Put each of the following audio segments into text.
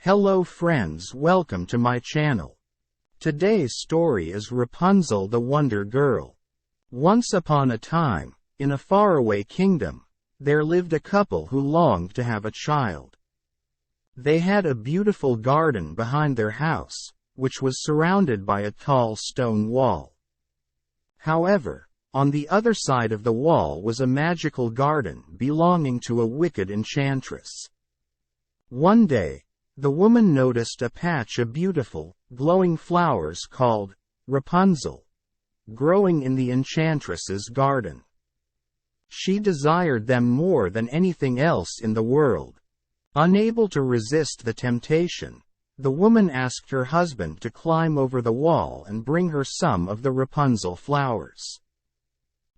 Hello friends, welcome to my channel. Today's story is Rapunzel the Wonder Girl. Once upon a time, in a faraway kingdom, there lived a couple who longed to have a child. They had a beautiful garden behind their house, which was surrounded by a tall stone wall. However, on the other side of the wall was a magical garden belonging to a wicked enchantress. One day, the woman noticed a patch of beautiful, glowing flowers called Repunzel, growing in the enchantress's garden. She desired them more than anything else in the world. Unable to resist the temptation, the woman asked her husband to climb over the wall and bring her some of the Repunzel flowers.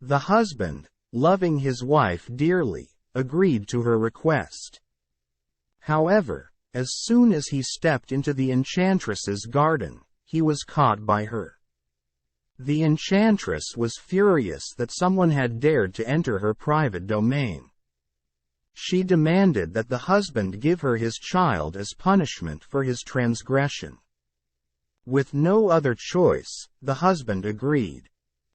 The husband, loving his wife dearly, agreed to her request. However, as soon as he stepped into the enchantress's garden, he was caught by her. The enchantress was furious that someone had dared to enter her private domain. She demanded that the husband give her his child as punishment for his transgression. With no other choice, the husband agreed.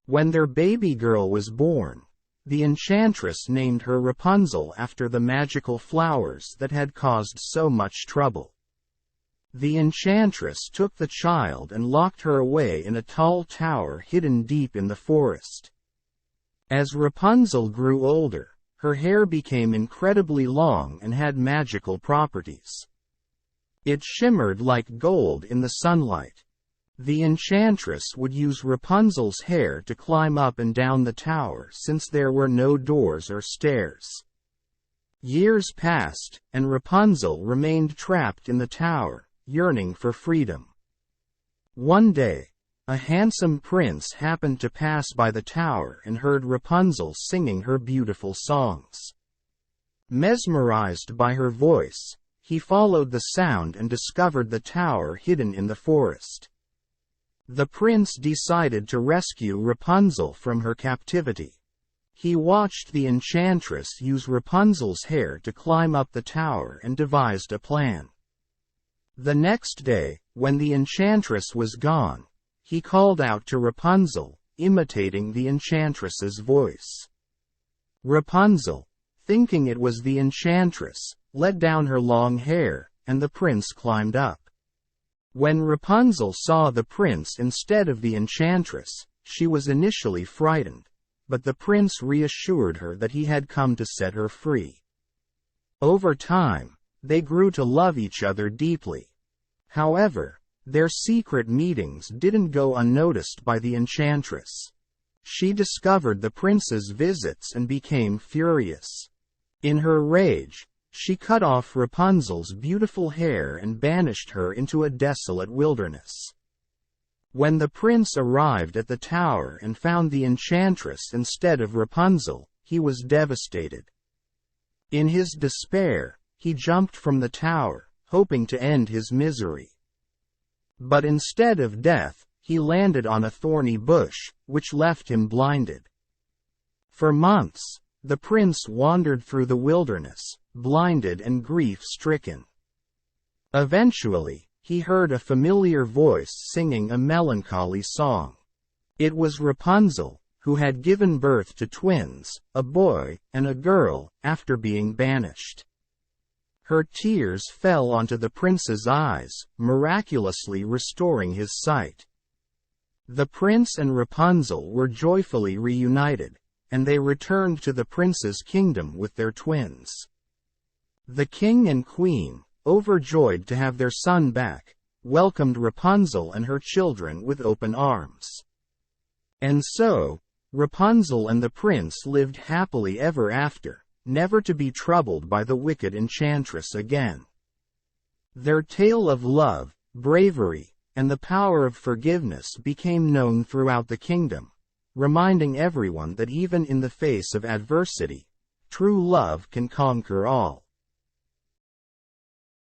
When their baby girl was born, the enchantress named her Repunzel after the magical flowers that had caused so much trouble. The enchantress took the child and locked her away in a tall tower hidden deep in the forest. As Repunzel grew older, her hair became incredibly long and had magical properties. It shimmered like gold in the sunlight. The enchantress would use Rapunzel's hair to climb up and down the tower since there were no doors or stairs. Years passed, and Rapunzel remained trapped in the tower, yearning for freedom. One day, a handsome prince happened to pass by the tower and heard Rapunzel singing her beautiful songs. Mesmerized by her voice, he followed the sound and discovered the tower hidden in the forest. The prince decided to rescue Repunzel from her captivity. He watched the enchantress use Rapunzel's hair to climb up the tower and devised a plan. The next day, when the enchantress was gone, he called out to Repunzel, imitating the enchantress's voice. Rapunzel, thinking it was the enchantress, let down her long hair, and the prince climbed up. When Repunzel saw the prince instead of the enchantress, she was initially frightened, but the prince reassured her that he had come to set her free. Over time, they grew to love each other deeply. However, their secret meetings didn't go unnoticed by the enchantress. She discovered the prince's visits and became furious. In her rage, she cut off Rapunzel's beautiful hair and banished her into a desolate wilderness. When the prince arrived at the tower and found the enchantress instead of Rapunzel, he was devastated. In his despair, he jumped from the tower, hoping to end his misery. But instead of death, he landed on a thorny bush, which left him blinded. For months, the prince wandered through the wilderness, blinded and grief-stricken. Eventually, he heard a familiar voice singing a melancholy song. It was Repunzel, who had given birth to twins, a boy and a girl, after being banished. Her tears fell onto the prince's eyes, miraculously restoring his sight. The prince and Repunzel were joyfully reunited, and they returned to the prince's kingdom with their twins. The king and queen, overjoyed to have their son back, welcomed Repunzel and her children with open arms. And so, Repunzel and the prince lived happily ever after, never to be troubled by the wicked enchantress again. Their tale of love, bravery, and the power of forgiveness became known throughout the kingdom, reminding everyone that even in the face of adversity, true love can conquer all.